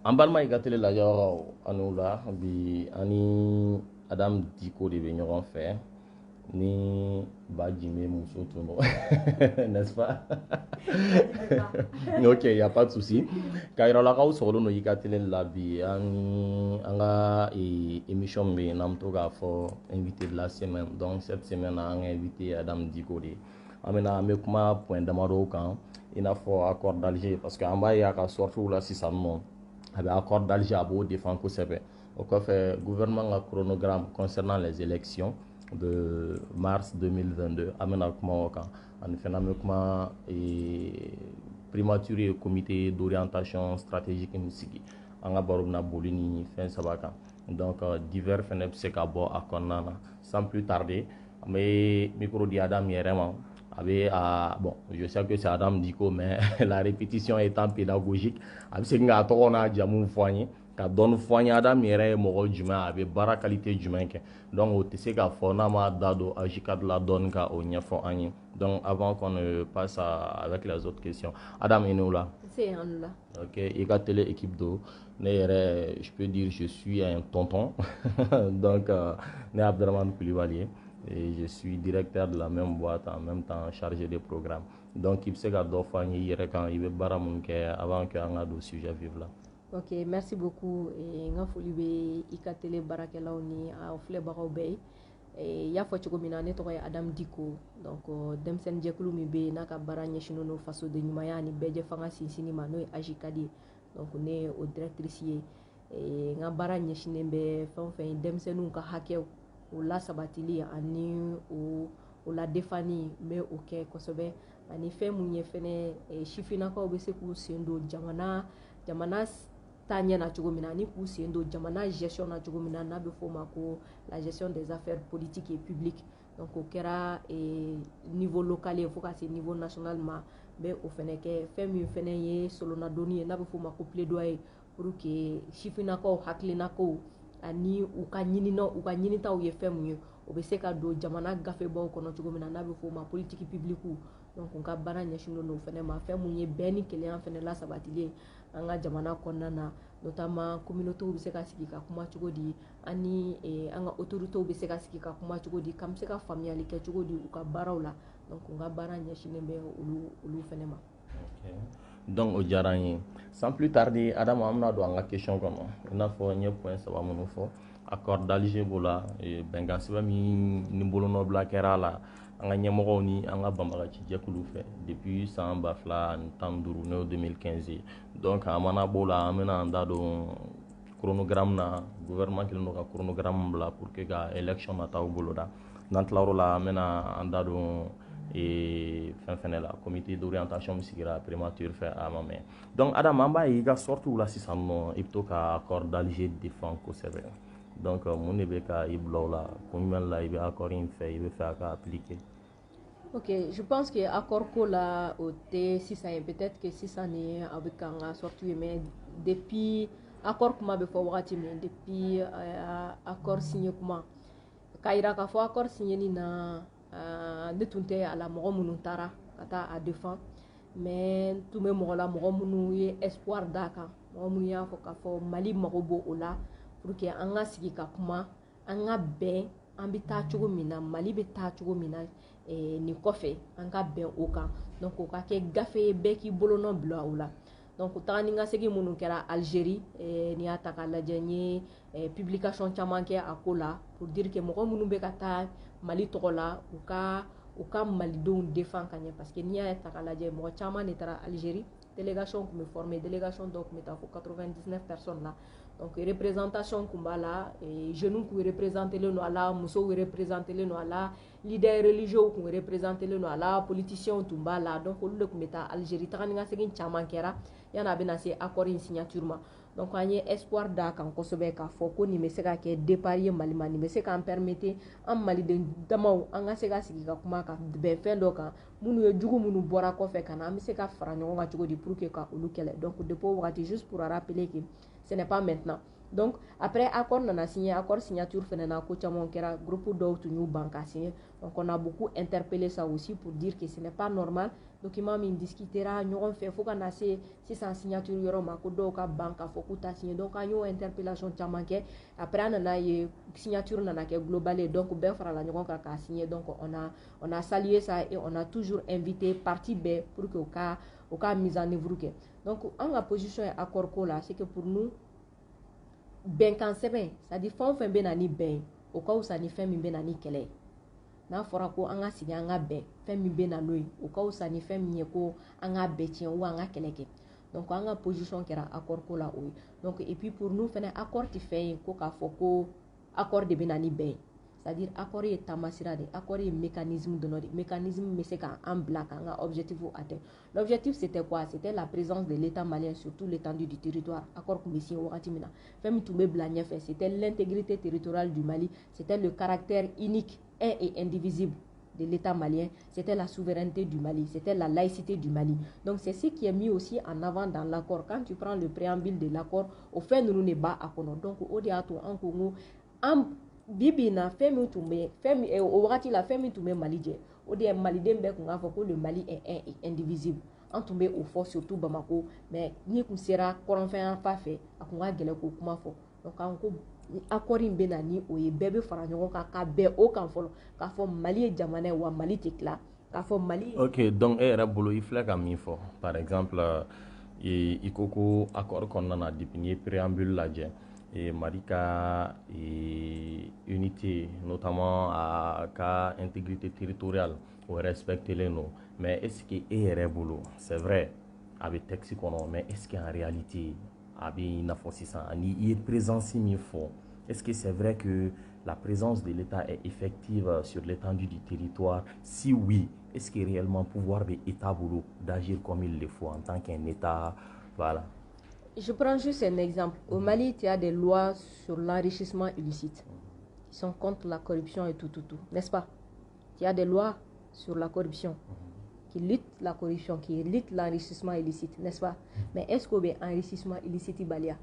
An balima i ka tele lajɛbagaw ani la bi ani Adam Diko de bɛ ɲɔgɔn fɛ ni Baji bɛ muso tun don n'est-ce pas? Ok, il y a pas de souci. Ka yiralakaw sɔgɔlen don i ka tele la bi an ka émission min bɛ yen n'an bɛ to k'a fɔ invité de la semaine. Donc cette semaine an ka invité Adam Diko de. An bɛ kuma point damadɔ kan i n'a fɔ accord d'Alger parce que an b'a ye a ka sorties la sisan nɔ. A bɛ accord d'Alger a b'o défend kosɛbɛ. O kɔfɛ gouvernement ka chronogramme concernant les élections de mars 2022 an bɛna kuma o kan ani fɛnɛ an bɛ kuma primature et comité d'orientation stratégique min sigi an ka baro bɛna boli ni fɛn saba kan donc divers fɛnɛ bɛ se ka bɔ a kɔnɔna na sans plus tarder an bɛ micro di Adam yɛrɛ ma. Bon, je sais que c'est Adam Diko, mais la répétition étant pédagogique, a bɛ segin k'a tɔgɔ n'a jamu fɔ an ye ka dɔɔni fɔ an ye Adam yɛrɛ ye mɔgɔ jumɛn a bɛ baara qualité jumɛn kɛ donc o tɛ se k'a fɔ n'a ma da don AJ4 la dɔɔni ka o ɲɛfɔ an ye donc avant qu'on ne passe avec les autres questions Adam i ni wula. C'est un là. Ok, i ka télé équipe do ne yɛrɛ je peux dire je suis un tonton donc ne Abdraman Koulibaly et je suis directeur de la même boîte en même temps chargé de programmes donc i bɛ se ka dɔ fɔ an ye i yɛrɛ kan i bɛ baara mun kɛ avant que an ka don sujet vif la. Ok, merci beaucoup. N ka foli bɛ i ka tele baarakɛlaw ni a filɛbagaw bɛɛ ye. Y'a fɔ cogo min na ne tɔgɔ ye Adam Diko donc denmisɛnninjɛkulu min bɛ yen n'a ka baara ɲɛsinnen don fasoden ɲumanya ani bɛɛjɛ fanga sinsinni ma n'o ye AJ4 ye donc ne ye o directrice ye. N ka baara ɲɛsinnen bɛ fɛn o fɛn ye denmisɛnninw ka hakɛw o lasabatili ani o la defani n bɛ o kɛ kosɛbɛ ani fɛn mun ye fɛnɛ sifinnakaw bɛ se k'u sen don jamana taa ɲɛ na cogo min na ani k'u sen don jamana gestion na cogo min na n'a bɛ f'o ma ko la gestion des affaires politiques et publiques donc o kɛra niveau local ye fo ka se niveau national ma n bɛ o fɛnɛ kɛ fɛn min fɛnɛ ye solonadonni ye n'a bɛ f'o ma ko plaidoyer pour que sifinnakaw hakilinakaw ani u ka ɲinitaw ye fɛn mun ye o bɛ se ka don jamana gafebaw kɔnɔ cogo min na n'a bɛ f'o ma politique publique donc n ka baara ɲɛsinnen don o fɛnɛ ma fɛn mun ye bɛn ni kelenya fɛnɛ lasabatili ye an ka jamana kɔnɔna na notamment communautés bɛ se ka sigi ka kuma cogo di ani an ka autorités bɛ se ka sigi ka kuma cogo di k'an bɛ se ka faamuyali kɛ cogo di u ka baaraw la donc n ka baara ɲɛsinnen bɛ olu fɛnɛ ma. Ok, donc o diyara an ye sans plus tarder Adam an bɛna don an ka question kɔnɔ i n'a fɔ n ye point saba minnu fɔ accord d'Alger b'o la bɛnkan sɛbɛn min ni bolonɔbila kɛra a la an ka ɲɛmɔgɔw ni an ka banbagaci jɛkulu fɛ depuis san 2015 n'o 2015 donc a mana b'o la an bɛna an da don chronogramme na gouvernement kelen don ka chronogramme bila pour que ka élection nataw boloda n'an tilar'o la an bɛna an da don fɛn fɛnɛ la comité d'orientation min sigira primature fɛ a ma mɛn donc Adam an b'a ye i ka sorties la sisan nɔ i bɛ to ka accord d'Alger défend kosɛbɛ donc mun de bɛ ka i bila o la kun jumɛn la i bɛ accord in fɛ i bɛ fɛ a ka appliquer. Ok, je pense que accord ko la o tɛ sisan ye peut-être que sisan ni a bɛ k'an ka sortie ye mais depuis accord kuma bɛ fɔ wagati min depuis accord signé kuma k'a yira k'a fɔ accord signé na ne tun tɛ a la mɔgɔ minnu taara ka taa a défend mais n tun bɛ mɔgɔ la mɔgɔ minnu ye espoir d'a kan mɔgɔ minnu y'a fɔ k'a fɔ Mali mago b'o o la pour que an ka sigi ka kuma an ka bɛn an bɛ taa cogo min na Mali bɛ taa cogo min na nin kɔfɛ an ka bɛn o kan donc o ka kɛ gafe ye bɛɛ k'i bolonɔ bila o la donc taga ni ka segin minnu kɛra Algérie n'i y'a ta k'a lajɛ n ye publication caman kɛ a ko la pour dire que mɔgɔ minnu bɛ ka taa Mali tɔgɔ la u ka malidenw défend ka ɲɛ parce que n'i y'a ta k'a lajɛ mɔgɔ caman de taara Algérie délégation tun bɛ formé délégation dɔw tun bɛ taa fo 99 personnes la donc représentation tun b'a la jeunes tun représentelen don a la musow représentelen don a la leaders religieux tun représentelen don a la politiciens tun b'a la donc olu de tun bɛ taa Algérie taga ni ka segin caman kɛra yanni a bɛna se accord in signature ma donc an ye espoir d'a kan kosɛbɛ k'a fɔ ko nin bɛ se ka kɛ départ ye Mali ma nin bɛ se k'an permettre an maliden damaw an ka se ka sigi ka kuma ka bɛn fɛn dɔ kan minnu ye jugu minnu bɔra kɔfɛ ka na an bɛ se ka fara ɲɔgɔn kan cogo di pour que ka olu kɛlɛ donc depuis o wagati juste pour rappeler que ce n'est pas maintenant Donc, après accord, on a signé accord signature, groupe d'autres nous banques a signé. Donc, on a beaucoup interpellé ça aussi pour dire que ce n'est pas normal. Document min discutera, nous on fait, faut qu'on a ces signature, il y aura ma banque, faut qu'on a signé. Donc, on a interpellation chamanke. Après, on a une signature, on a globale. Donc, ben fera la nous a signé. Donc, on a salué ça et on a toujours invité partie B pour que au cas mise en œuvre. Donc, en la position accord là, c'est que pour nous, ben kan sɛbɛn c'est-à-dire fɛn o fɛn bɛ na ni bɛn ye o ka wusa ni fɛn min bɛ na ni kɛlɛ ye n'a fɔra ko an ka sigi an ka bɛn fɛn min bɛ na n'o ye o ka wusa ni fɛn min ye ko an ka bɛn tiɲɛ ou an ka kɛlɛ kɛ donc an ka position kɛra accord ko la o ye donc et puis pour nous fɛnɛ accord ti fɛn ye ko k'a fɔ ko accord de bɛ na ni bɛn ye c'est-à-dire accord ye tamasira de accord ye mécanisme de notre mécanisme bɛ se k'an bila k'an ka objectif atteindre l'objectif c'était quoi c'était la présence de l'état malien sur toute l'étendue du territoire accord kun bɛ signé wagati min na fɛn min tun bɛ bila ɲɛfɛ c'était l'intégrité territoriale du Mali c'était le caractère unique un et indivisible de l'état malien, c'était la souveraineté du Mali, c'était la laïcité du Mali. Donc c'est ce qui est mis aussi en avant dans l'accord. Quand tu prends le préambule de l'accord, au fait nous ne pas à kono. Donc au diato en Congo en bibi na femi tumbe femi o wakati la femi tumbe Mali je. Au dia Mali dembe qu'on a que le Mali est un et indivisible. En tombé au fort surtout Bamako, mais ni qu'on sera corenfin fa fait a qu'on a gele ko kuma fo. Donc en ko accord in bɛ na ni o ye bɛɛ bɛ fara ɲɔgɔn kan ka bɛn o kan fɔlɔ k'a fɔ Mali ye jamana ye wa Mali tɛ tila k'a fɔ Mali. Ok, donc e yɛrɛ bolo i filɛ ka min fɔ par exemple i ko ko accord kɔnɔna na depuis n'i ye préambule lajɛ Mali ka unité notamment a ka intégrité territoriale o respectelen don mais est ce que e yɛrɛ bolo c'est vrai a bɛ texte kɔnɔ mais est ce que en réalité a bɛ i n'a fɔ sisan ani i ye présence min fɔ est ce que c'est vrai que la présence de l'État est effective sur l'étendue du territoire? Si oui, est-ce que réellement pouvoir de l'État d'agir comme il le faut en tant qu'un État? Voilà. Je prends juste un exemple. Au Mali, il y a des lois sur l'enrichissement illicite. Ils sont contre la corruption et tout, n'est-ce pas? Il y a des lois sur la corruption qui luttent la corruption, qui luttent l'enrichissement illicite, n'est-ce pas? Mais est-ce qu'il y a un enrichissement illicite Balia?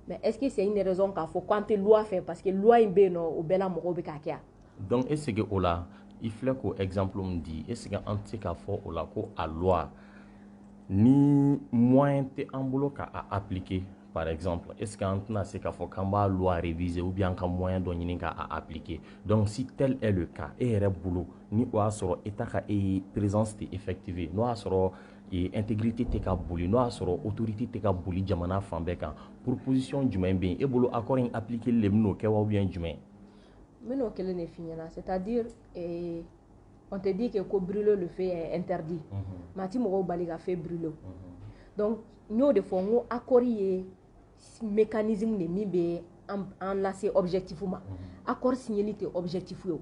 Mais est-ce que c'est une raison qu'il faut quand loi fait parce que loi est bien au bela morobe kakia? Donc est-ce que ola il faut que exemple me dit est-ce que anti ka fo ola ko a loi ni moyen te ambulo ka a appliquer par exemple est-ce que antna c'est ka fo kamba loi réviser ou bien ka moyen do nyini ka a appliquer donc si tel est le cas et boulot ni o asoro état ka e présence te effective no asoro et intégrité te ka boli no asoro autorité te ka boli jamana fambe kan proposition jumɛn ben e bolo accord in appliquer le mno ke wa bien jumɛn meno kele ne finyana c'est-à-dire on te dit que ko brûler le feu est interdit mati mo bali ka fait brûler donc nous de fond ngo accord yi mécanisme ne mi be en lacer objectivement accord signé te objectif yo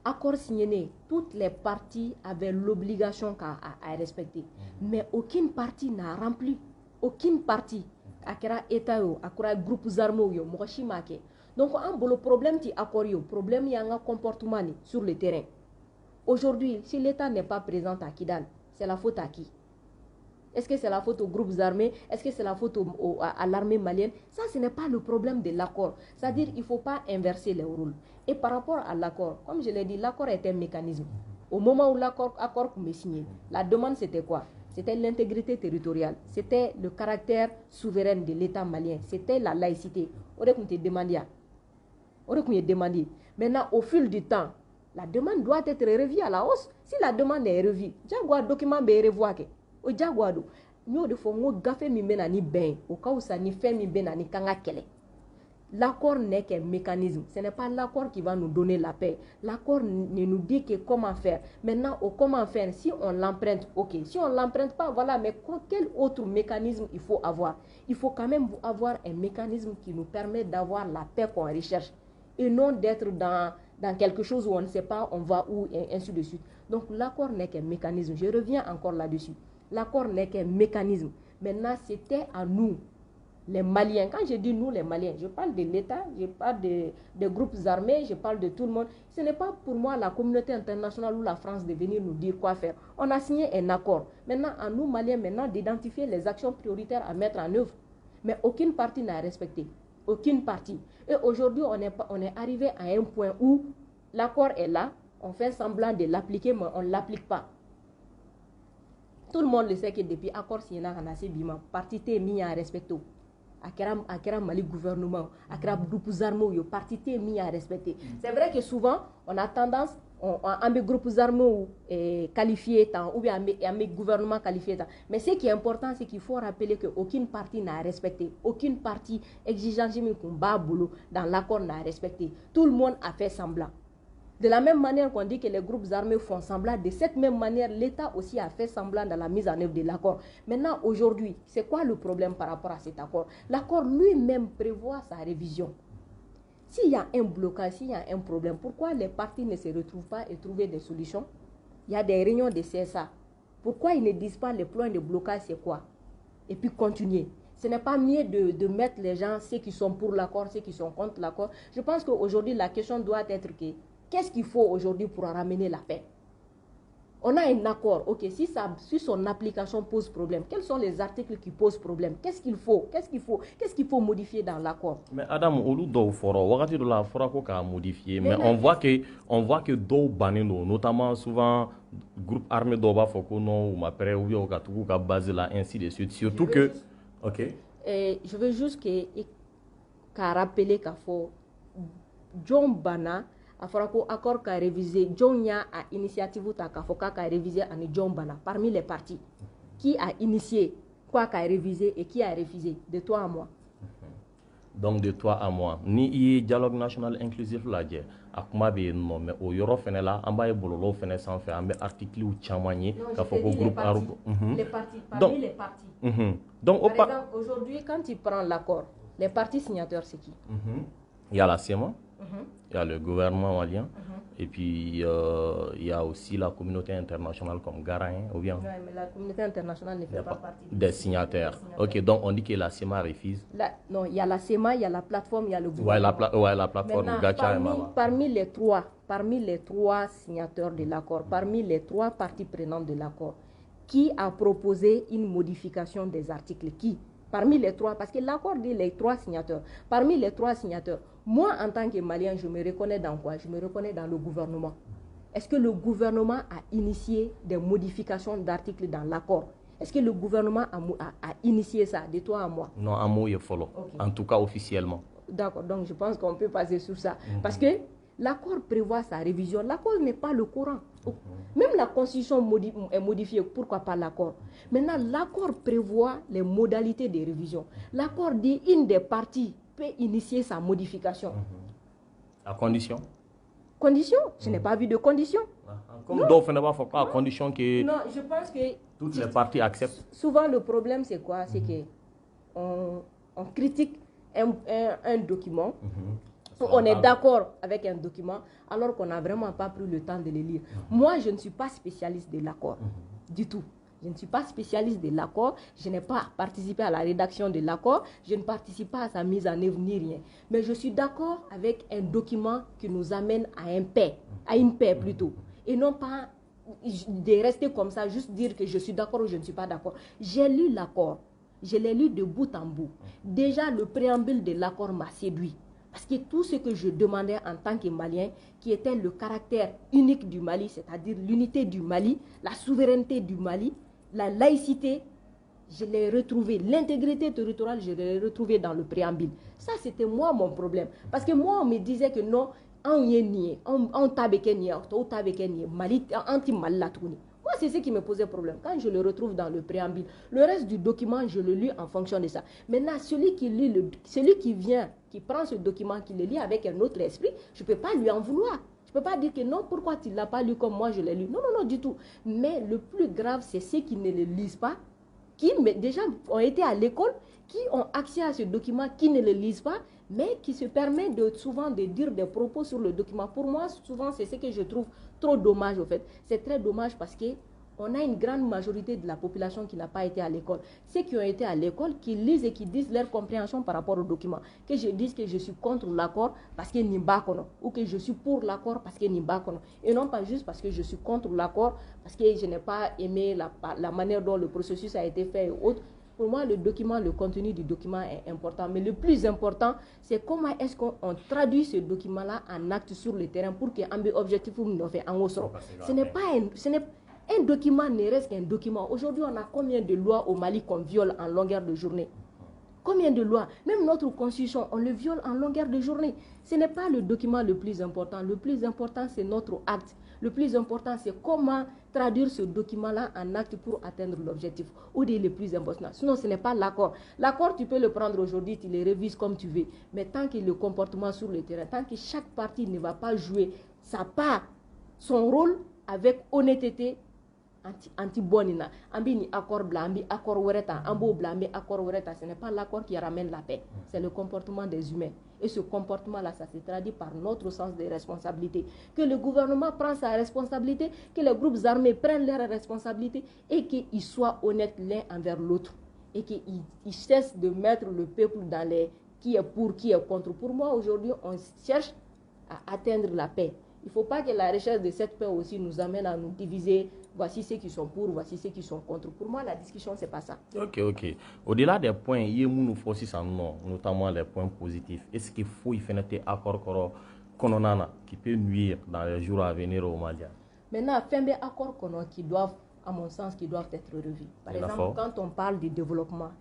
accord signé toutes les parties avaient l'obligation à respecter mais aucune partie n'a rempli aucune partie akira état yo akura groupes armés yo mo shimake donc en bolo problème ti accord yo problème y a un comportement sur le terrain aujourd'hui si l'état n'est pas présent à Kidal c'est la faute à qui? Est-ce que c'est la faute aux groupes armés? Est-ce que c'est la faute à l'armée malienne? Ça, ce n'est pas le problème de l'accord. C'est-à-dire qu'il ne faut pas inverser les rôles. Et par rapport à l'accord, comme je l'ai dit, l'accord est un mécanisme. Au moment où l'accord est signé, la demande c'était quoi? C'était l'intégrité territoriale. C'était le caractère souverain de l'État malien. C'était la laïcité. On a demandé. Maintenant, au fil du temps, la demande doit être revue à la hausse. Si la demande est revue, un document est revu. O jaguado nyo de fo ngo gafe mi mena ni ben o kausa ni fait mi bena ni kanga kele. L'accord n'est qu'un mécanisme, ce n'est pas l'accord qui va nous donner la paix. L'accord ne nous dit que comment faire. Maintenant, comment faire? Si on l'emprunte, ok. Si on l'emprunte pas, voilà. Mais quel autre mécanisme il faut avoir? Il faut quand même avoir un mécanisme qui nous permet d'avoir la paix qu'on recherche et non d'être dans quelque chose où on ne sait pas, on va où et ainsi de suite. Donc l'accord n'est qu'un mécanisme. Je reviens encore là-dessus. L'accord n'est qu'un mécanisme. Maintenant, c'était à nous, les Maliens. Quand je dis nous, les Maliens, je parle de l'État, je parle des groupes armés, je parle de tout le monde. Ce n'est pas pour moi la communauté internationale ou la France de venir nous dire quoi faire. On a signé un accord. Maintenant, à nous, Maliens, d'identifier les actions prioritaires à mettre en œuvre. Mais aucune partie n'a respecté. Aucune partie. Et aujourd'hui, on est arrivé à un point où l'accord est là, on fait semblant de l'appliquer, mais on ne l'applique pas. Tout le monde le sait que depuis l'accord signé, la partie est mise à respecter. Akira Mali gouvernement, Akira groupe armés, partie est mise à respecter. C'est vrai que souvent, on a tendance, à mes groupes armés qualifiés, ou bien à mes gouvernements qualifiés. Mais ce qui est important, c'est qu'il faut rappeler qu'aucune partie n'a respecté. Aucune partie exigeante dans l'accord n'a respecté. Tout le monde a fait semblant. De la même manière qu'on dit que les groupes armés font semblant, de cette même manière, l'État aussi a fait semblant dans la mise en œuvre de l'accord. Maintenant, aujourd'hui, c'est quoi le problème par rapport à cet accord? L'accord lui-même prévoit sa révision. S'il y a un blocage, s'il y a un problème, pourquoi les partis ne se retrouvent pas et trouvent des solutions? Il y a des réunions de CSA. Pourquoi ils ne disent pas les plans de blocage, c'est quoi? Et puis continuer. Ce n'est pas mieux de mettre les gens, ceux qui sont pour l'accord, ceux qui sont contre l'accord. Je pense qu'aujourd'hui, la question doit être que qu'est-ce qu'il faut aujourd'hui pour ramener la paix? On a un accord, ok, si son application pose problème, quels sont les articles qui posent problème? Qu'est-ce qu'il faut modifier dans l'accord? Mais Adam, olu dɔw fɔra wagati dɔ la fɔra ko k'a modifier, mais on voit que dɔw bannen don, notamment souvent groupe armé dɔw b'a fɔ ko non ou ma prêt ou bien ka tugu ka base là ainsi de suite, surtout que ok. Je veux juste qu'à rappeler qu'il faut John Bana a fɔra ko accord ka réviser John y'a a initiative ta k'a fɔ k'a réviser ani John Bana parmi les partis qui a initié quoi qu'a révisé et qui a refusé de toi à moi. Donc de toi à moi ni i ye dialogue national inclusif lajɛ a kuma bɛ yen nɔ mais o yɔrɔ fɛnɛ la an b'a ye bɔlɔlɔw fɛnɛ sanfɛ an bɛ articles caman ye k'a fɔ ko groupe les partis parmi les partis. Donc par exemple aujourd'hui quand tu prends l'accord les partis signataires c'est qui? Il y a la CEMA, il y a le gouvernement malien, et puis il y a aussi la communauté internationale comme Garain, ou bien... Oui, mais la communauté internationale ne fait pas partie des signataires. Ok, donc on dit que la CEMA refuse. Non, il y a la CEMA, il y a la plateforme, il y a le gouvernement. Ouais, la plateforme Gacha et Mama. Parmi les trois signataires de l'accord, parmi les trois parties prenantes de l'accord, qui a proposé une modification des articles? Qui? Parmi les trois, parce que l'accord dit les trois signataires. Parmi les trois signataires, moi en tant que Malien, je me reconnais dans quoi? Je me reconnais dans le gouvernement. Est-ce que le gouvernement a initié des modifications d'articles dans l'accord? Est-ce que le gouvernement a initié ça, de toi à moi? Non, à moi, il faut. Okay. En tout cas, officiellement. D'accord, donc je pense qu'on peut passer sur ça. Parce que l'accord prévoit sa révision. L'accord n'est pas le Coran. Même la constitution est modifiée, pourquoi pas l'accord? Maintenant, l'accord prévoit les modalités de révision. L'accord dit une des parties peut initier sa modification. À condition? Condition? Je n'ai pas vu de condition. Comme d'autres ne pas à condition que non, je pense que toutes les parties acceptent. Souvent, le problème, c'est quoi? C'est que on critique un document. On est d'accord avec un document alors qu'on n'a vraiment pas pris le temps de le lire. Moi, je ne suis pas spécialiste de l'accord du tout. Je ne suis pas spécialiste de l'accord. Je n'ai pas participé à la rédaction de l'accord. Je ne participe pas à sa mise en œuvre ni rien. Mais je suis d'accord avec un document qui nous amène à une paix plutôt. Et non pas de rester comme ça, juste dire que je suis d'accord ou je ne suis pas d'accord. J'ai lu l'accord. Je l'ai lu de bout en bout. Déjà, le préambule de l'accord m'a séduit. Parce que tout ce que je demandais en tant que Malien, qui était le caractère unique du Mali, c'est-à-dire l'unité du Mali, la souveraineté du Mali, la laïcité, je l'ai retrouvé. L'intégrité territoriale, je l'ai retrouvée dans le préambule. Ça, c'était moi mon problème. Parce que moi, on me disait que non, on tabeke nié, Mali, anti-Mali la tournée. Moi, c'est ce qui me posait problème. Quand je le retrouve dans le préambule, le reste du document, je le lis en fonction de ça. Maintenant, celui qui vient, qui prend ce document, qui le lit avec un autre esprit, je ne peux pas lui en vouloir. Je ne peux pas dire que non, pourquoi tu ne l'as pas lu comme moi je l'ai lu. Non, non, non, du tout. Mais le plus grave, c'est ceux qui ne le lisent pas, qui déjà ont été à l'école, qui ont accès à ce document, qui ne le lisent pas, mais qui se permettent souvent de dire des propos sur le document. Pour moi, souvent, c'est ce que je trouve trop dommage, au fait. C'est très dommage parce qu'on a une grande majorité de la population qui n'a pas été à l'école. Ceux qui ont été à l'école, qui lisent et qui disent leur compréhension par rapport au document. Que je dise que je suis contre l'accord parce que n'y pas ou que je suis pour l'accord parce que n'y pas. Et non pas juste parce que je suis contre l'accord, parce que je n'ai pas aimé la manière dont le processus a été fait et autres. Pour moi, le document, le contenu du document est important. Mais le plus important, c'est comment est-ce qu'on traduit ce document-là en acte sur le terrain pour que l'objectif nous fait en Ce n'est pas un document, ne reste qu'un document. Aujourd'hui, on a combien de lois au Mali qu'on viole en longueur de journée? Combien de lois? Même notre constitution, on le viole en longueur de journée. Ce n'est pas le document le plus important. Le plus important, c'est notre acte. Le plus important, c'est comment traduire ce document-là en acte pour atteindre l'objectif. Ou des le plus important. Sinon, ce n'est pas l'accord. L'accord, tu peux le prendre aujourd'hui, tu le révises comme tu veux. Mais tant que le comportement sur le terrain, tant que chaque partie ne va pas jouer sa part, son rôle avec honnêteté, anti-bonina, ambi accord blanc, ambi accord wereta, ambo blanc, ambi accord wereta, ce n'est pas l'accord qui ramène la paix, c'est le comportement des humains. Et ce comportement-là, ça se traduit par notre sens de responsabilité. Que le gouvernement prenne sa responsabilité, que les groupes armés prennent leurs responsabilités et qu'ils soient honnêtes l'un envers l'autre. Et qu'ils cessent de mettre le peuple dans les qui est pour, qui est contre. Pour moi, aujourd'hui, on cherche à atteindre la paix. Il ne faut pas que la recherche de cette paix aussi nous amène à nous diviser. Voici ceux qui sont pour, voici ceux qui sont contre. Pour moi, la discussion, ce n'est pas ça. Ok. Au-delà des points, il y a notamment les points positifs. Est-ce qu'il faut y faire un accord qui peut nuire dans les jours à venir au Mali? Maintenant, il y a des accords qui doivent, à mon sens, qui doivent être revus. Par exemple, quand on parle du développement,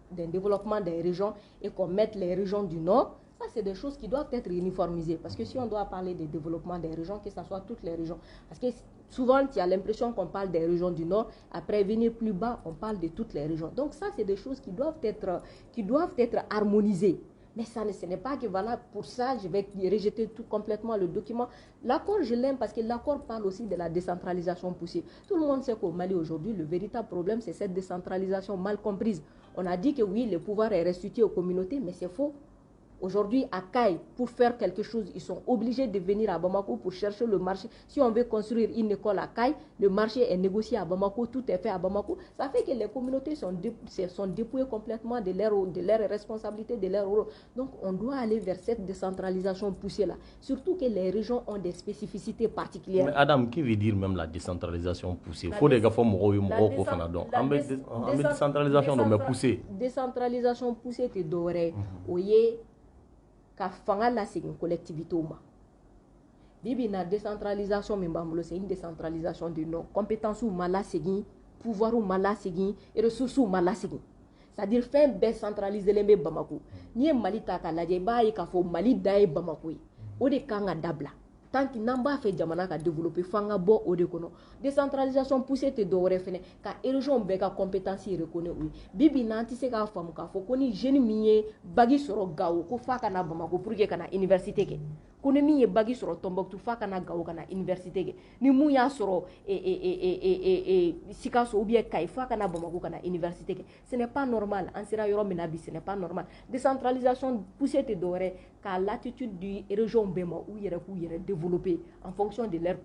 d'un développement des régions et qu'on mette les régions du Nord, ça, c'est des choses qui doivent être uniformisées. Parce que si on doit parler de développement des régions, que ce soit toutes les régions. Parce que souvent, tu as l'impression qu'on parle des régions du Nord. Après, venir plus bas, on parle de toutes les régions. Donc ça, c'est des choses qui doivent être harmonisées. Mais ça, ce n'est pas que voilà, pour ça, je vais rejeter tout complètement le document. L'accord, je l'aime parce que l'accord parle aussi de la décentralisation poussée. Tout le monde sait qu'au Mali, aujourd'hui, le véritable problème, c'est cette décentralisation mal comprise. On a dit que oui, le pouvoir est restitué aux communautés, mais c'est faux. Aujourd'hui, à Caille, pour faire quelque chose, ils sont obligés de venir à Bamako pour chercher le marché. Si on veut construire une école à Caille, le marché est négocié à Bamako, tout est fait à Bamako. Ça fait que les communautés sont dépouillées complètement de leurs responsabilités, de leur rôle. Donc, on doit aller vers cette décentralisation poussée-là. Surtout que les régions ont des spécificités particulières. Mais Adam, qui veut dire même la décentralisation poussée? Il faut des gars qui décentralisation poussée. Décentralisation poussée, tu devrais. Ka fanga la segin collectivité ma bibi na décentralisation min bambulo c'est une décentralisation de nos compétences ou mala segin pouvoir ou mala segin et ressources ou mala segin, c'est-à-dire fin be centraliser lembe Bamako ni Mali ta ka lajɛ ba yi ka fo Mali da ye Bamako yi o de kan ka dabla tant que n'an b'a fait jamana ka développer fanga bo o de kono décentralisation poussée te dɔwɛrɛ fɛnɛ ka région bɛɛ ka compétence reconnaître oui bibi n'an tɛ se k'a faamu k'a fɔ ko ni jeune min ye bagi sɔrɔ Gao ko fa kana Bamako pour que kana université kɛ ko ni min ye bagi sɔrɔ Tombouctou fa kana Gao kana université kɛ ni mun y'a sɔrɔ Sikasso ou bien Kayi fa kana Bamako kana université kɛ ce n'est pas normal an sera yɔrɔ min na bi ce n'est pas normal décentralisation poussée te dɔwɛrɛ ka l'attitude du région bɛɛ ma u yɛrɛ k'u yɛrɛ développer en fonction de leur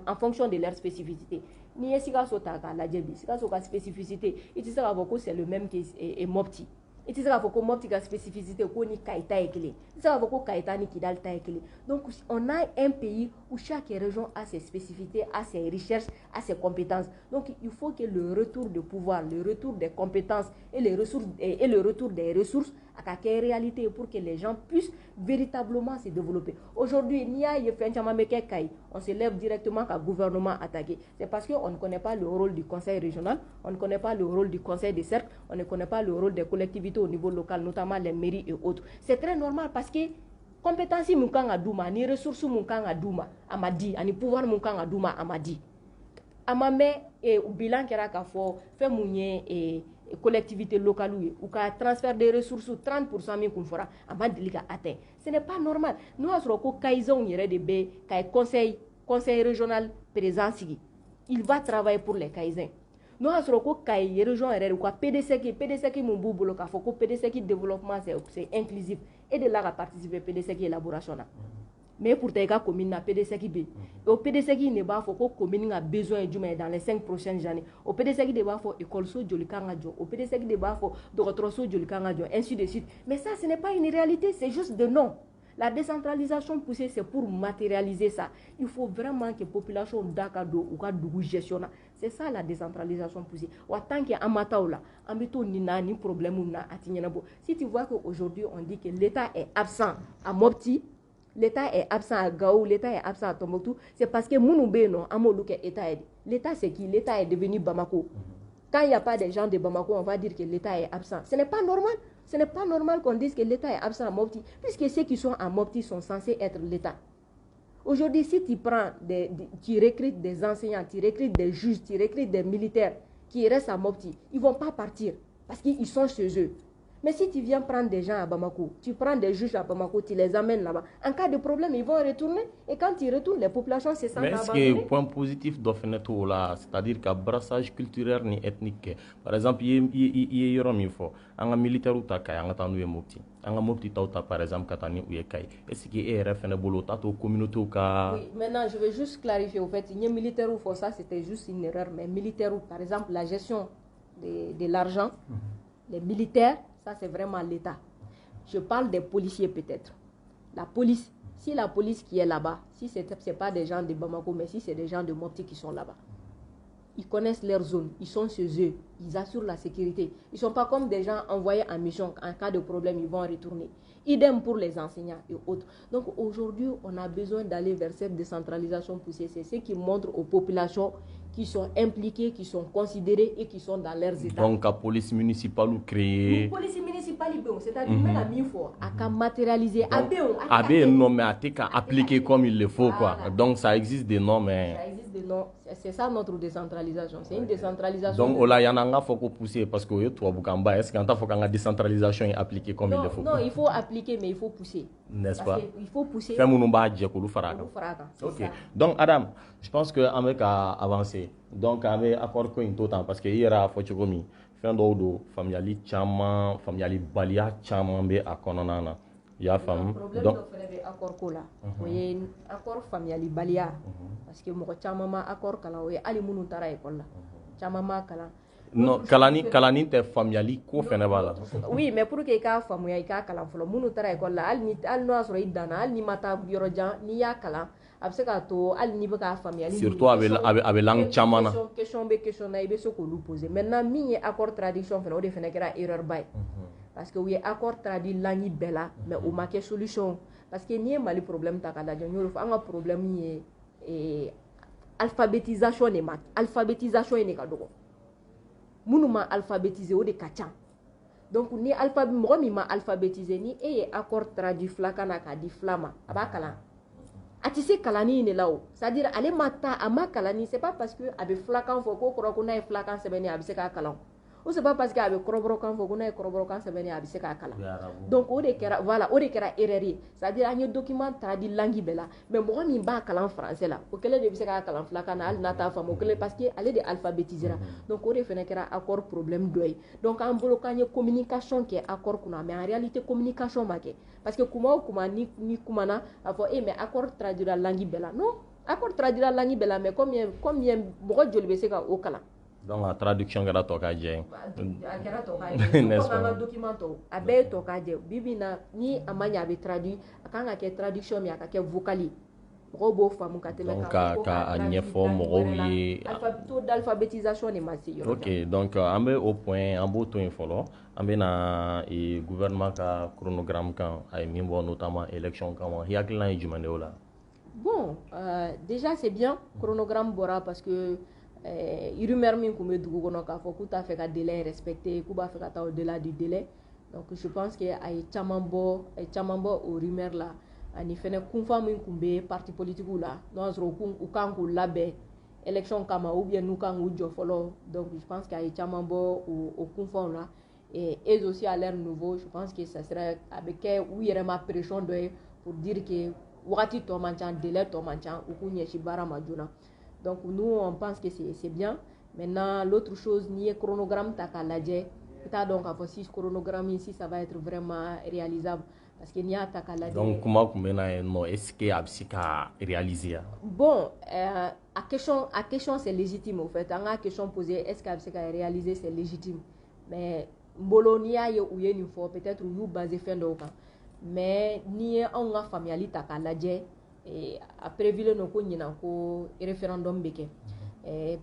en fonction de leur spécificité. Ni Sikasso ta ka lajɛ bi Sikasso ka spécificité i tɛ se k'a fɔ ko c'est le même que Mopti. I tɛ se k'a fɔ ko Mopti ka spécificité ko ni Kayi ta ye kelen. I tɛ se k'a fɔ ko Kayi ta ni Kidal ta ye kelen. Donc on a un pays où chaque région a ses spécificités, a ses recherches, a ses compétences. Donc il faut que le retour de pouvoir, le retour des compétences et les ressources et le retour des ressources à quelle réalité pour que les gens puissent véritablement se développer. Aujourd'hui, il y a on se lève directement qu'un gouvernement attaqué. C'est parce qu'on ne connaît pas le rôle du conseil régional, on ne connaît pas le rôle du conseil des cercles, on ne connaît pas le rôle des collectivités au niveau local, notamment les mairies et autres. C'est très normal parce que compétences munkanga douma, ni ressources munkanga douma, amadi, ani pouvoir munkanga douma amadi. Amame et bilan kera ka fo fait mounye et collectivité locale ou ka transfert des ressources 30% min kun fora ama deli ka atteint. Ce n'est pas normal. Nous avons ko kaizon yere de be kay conseil régional présent sigi. Il va travailler pour les kaizens. Nous avons ko kay région yere ko PDC qui mon boulo ka fo ko PDC qui développement c'est inclusif et de là à participer PDC qui élaboration là. Mais pour tes cas commune na PDC qui be au PDC qui ne ba fo ko commune a besoin du dans les 5 prochaines années au PDC qui ba fo école so joli kanga jo au PDC qui ba fo docteur so joli kanga jo ainsi de suite. Mais ça ce n'est pas une réalité, c'est juste de nom. La décentralisation poussée, c'est pour matérialiser ça. Il faut vraiment que la population d'Akado ou Kadougou gestionna. C'est ça la décentralisation poussée. Tant qu'il y a un mataoula, un béton ni problème ou na atignabo. Si tu vois qu'aujourd'hui on dit que l'État est absent à Mopti, l'État est absent à Gao, l'État est absent à Tombouctou, c'est parce que Mounoubé non, Amoluke État est. L'État c'est qui? L'État est devenu Bamako. Quand il n'y a pas de gens de Bamako, on va dire que l'État est absent. Ce n'est pas normal. Ce n'est pas normal qu'on dise que l'État est absent à Mopti, puisque ceux qui sont à Mopti sont censés être l'État. Aujourd'hui, si tu prends tu recrutes des enseignants, tu recrutes des juges, tu recrutes des militaires qui restent à Mopti, ils ne vont pas partir parce qu'ils sont chez eux. Mais si tu viens prendre des gens à Bamako, tu prends des juges à Bamako, tu les amènes là-bas. En cas de problème, ils vont retourner. Et quand ils retournent, les populations se sentent abandonnées. Mais est-ce que point positif d'Offeneto là, c'est-à-dire qu'un brassage culturel ni ethnique, par exemple, il y a un un militaire ou takai, un atanu mopti, un mopti tauta par exemple katani ou yekai. Est-ce qu'il y a un bolota au communauté ou ka? Oui, maintenant je vais juste clarifier au fait, il y a militaire ou faut ça, c'était juste une erreur, mais militaire ou par exemple la gestion de l'argent, les militaires. Ça, c'est vraiment l'État. Je parle des policiers peut-être. La police, si la police qui est là-bas, si ce n'est pas des gens de Bamako, mais si c'est des gens de Mopti qui sont là-bas, ils connaissent leur zone, ils sont chez eux, ils assurent la sécurité. Ils ne sont pas comme des gens envoyés en mission, en cas de problème, ils vont retourner. Idem pour les enseignants et autres. Donc aujourd'hui, on a besoin d'aller vers cette décentralisation poussée. C'est ce qui montre aux populations qui sont impliqués, qui sont considérés et qui sont dans leurs états. Donc la police municipale ou créée. La police municipale, c'est-à-dire même la MIFO, a matérialiser. Non, mais a appliqué comme il le faut, quoi. Donc ça existe des normes. Ça existe des normes. C'est ça notre décentralisation. C'est une décentralisation. Donc là, il y en a faut pousser parce que toi, Boukamba, est-ce qu'il faut que la décentralisation est appliquée comme il le faut? Non, il faut appliquer, mais il faut pousser. N'est-ce pas? Il faut pousser. Ok. Donc Adam, je pense que avec avancer. Donc avec accord ko into temps parce que ira fo chogomi fin do familiali chama familiali balia chama be akonona na ya fam donc accord ko la oye accord familiali balia parce que mo chama ma accord kala oye ali munu tara école la chama ma kala non kalani te familiali ko fene bala oui mais pour que ka famuya ka kala folo munu tara école la al no asro idana al ni mata yorojan ni ya kala abseka to al ni baka familiali surtout avec langue chamana question na ibe so ko lu poser maintenant mi accord traduction fene o de fene kera erreur bay parce que oui accord traduit langue bella mais o ma ke solution parce que ni mali problème ta kala jonyo fa nga problème ni alphabétisation ne ma alphabétisation ne ka dogo munuma alphabétisé o de kacha donc ni alphabet mo mi ma alphabétisé ni accord traduit flakana ka di flama abakala atise kalani ne lao c'est-à-dire ale mata ama kalani c'est pas parce que abe flakan fo ko koro ko na flakan sebeni abise ka kalan ou c'est pas parce que abe korobro kan fo ko na korobro kan sebeni abise ka kalan donc o de kera voilà o de kera erreur c'est-à-dire anye document traduit langue bela mais mo mi ba kalan français la o kele de bise ka kalan flakan al nata fa mo kele parce que ale de alphabétiser donc o de fene kera accord problème doy donc en bolo kanye communication qui accord kuna mais en réalité communication ma ke parce que kuma ni kumana afo mais accord traduire la langue bela non accord traduire la langue bela mais combien mo jolbe se ka o kala donc la traduction gara to ka je gara to ka je ko document to abe to ka je bibina ni amanya be traduit akanga ke traduction mi akake vocali robo famu katele ka anyefo mo wi d'alphabétisation ni masi yo ok donc ambe au point ambo to infolo ambe na gouvernement ka chronogramme kan ay mimbo notamment élection kan yaklan jumane wala bon déjà c'est bien chronogramme bora parce que rumeur min ko me dugu kono ka fo kuta fait ka délai respecté ku ba fait ka ta au delà du délai donc je pense que ay chamambo au rumeur là ani fene kunfa min kumbe parti politique la non zro kun u kan ko labé élection kama ou bien nous kan u jo folo donc je pense que ay chamambo au kunfa là et eux aussi à l'air nouveau je pense que ça serait avec où il y aurait ma pression de pour dire que wakati to manchan délai to manchan u kunye shibara majuna. Donc nous on pense que c'est bien. Maintenant l'autre chose ni chronogramme takaladje ta donc à si chronogramme ici ça va être vraiment réalisable parce que ni a takaladje donc comment kumena no est-ce que absika réaliser bon à question c'est légitime en fait en question posée est-ce qu'absika réaliser c'est légitime mais mbolonia ye ou ye ni fo peut-être you basé fin de cas mais ni on a familialité takaladje et après ville no ko nyina ko référendum beke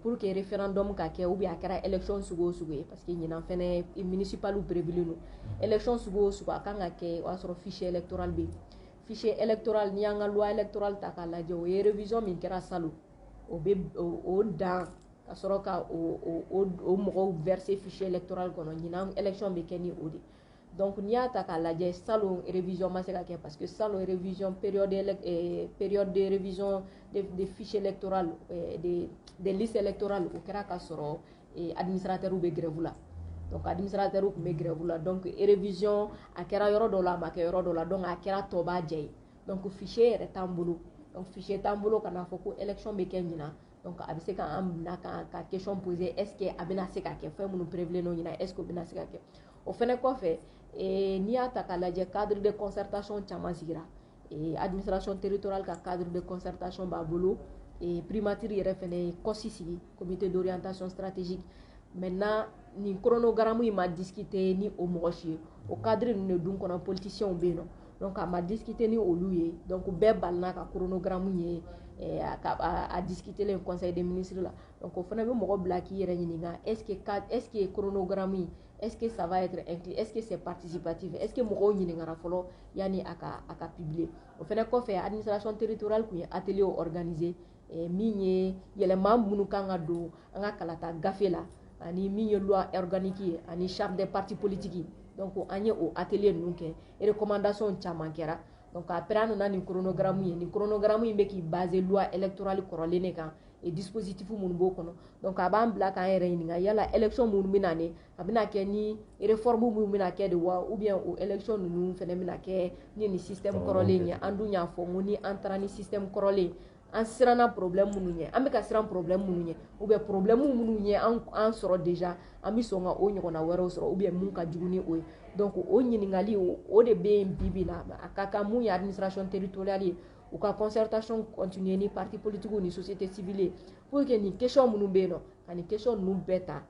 pour que référendum ka kɛ ou bien a kɛra élection sugu o sugu ye parce que ɲinan fɛnɛ municipal prévu no élection sugu o sugu a kan ka kɛ o y'a sɔrɔ fichier électoral bɛ yen fichier électoral n'i y'an ka loi électorale ta k'a lajɛ o ye révision min kɛra salon o bɛ o dan ka sɔrɔ ka o mɔgɔw verser fichier électoral kɔnɔ ɲinan élection bɛ kɛ ni o de donc n'i y'a ta k'a lajɛ salon révision ma se ka kɛ parce que salon révision période de révision des fichiers électoraux des listes électorales o kɛra ka sɔrɔ administrateur bɛ grève la donc administrateur tun bɛ grève la donc révision a kɛra yɔrɔ dɔ la a ma kɛ yɔrɔ dɔ la donc a kɛra tɔ b'a jɛ ye donc fichier yɛrɛ t'an bolo donc fichier t'an bolo kana fɔ ko élection bɛ kɛ ɲinan donc a bɛ se k'an bila ka question poser est ce que a bɛna se ka kɛ fɛn minnu prévu no ɲinan est ce que o bɛna se ka kɛ o fɛnɛ kɔfɛ n'i y'a ta k'a lajɛ cadre de concertation caman sigira administration territoriale ka cadre de concertation b'a bolo primature yɛrɛ fɛnɛ kɔsi sigi comité d'orientation stratégique maintenant ni chronogramme in ma discuter ni o mɔgɔ si ye o cadre ninnu de dun kɔnɔ politiciens bɛ yen nɔ donc a ma discuter ni olu ye donc bɛɛ balina ka chronogramme ye a discuter le conseil des ministres la donc o fana bɛ mɔgɔ bila k'i yɛrɛ ɲininka est ce que chronogramme in est ce que ça va être inclus est ce que c'est participatif est ce que mɔgɔw ɲininkara fɔlɔ yani a ka publier o fana kɔfɛ administration territoriale kun ye atelier organisé min ye yɛlɛma minnu kan ka don an ka kalata gafe la ani min ye loi organique ye ani charte des partis politiques donc an ye o atelier ninnu kɛ recommandation caman kɛra donc après an nana nin chronogramme ye nin chronogramme in bɛ k'i baser loi électorale kɔrɔlen de kan dispositif minnu b'o kɔnɔ donc a b'an bila k'an yɛrɛ ɲininka yala élection minnu bɛ na ne a bɛna kɛ ni réforme minnu bɛna kɛ de wa ou bien o élection ninnu fana bɛna kɛ ni nin système kɔrɔlen ye an dun y'a fɔ n ko ni an taara ni système kɔrɔlen an siranna problème minnu ɲɛ an bɛ ka siran problème minnu ɲɛ ou bien problème minnu ɲɛ an sɔrɔ déjà an bɛ sɔn ka o ɲɔgɔnna wɛrɛw sɔrɔ ou bien mun ka jugu ni o ye donc o ɲininkali o de bɛ yen bi la a ka kan mun ye administration territoriale ye u ka concertation continuer ni parti politique ni société civile pour que nin question minnu bɛ yen nɔ ka nin question ninnu bɛɛ ta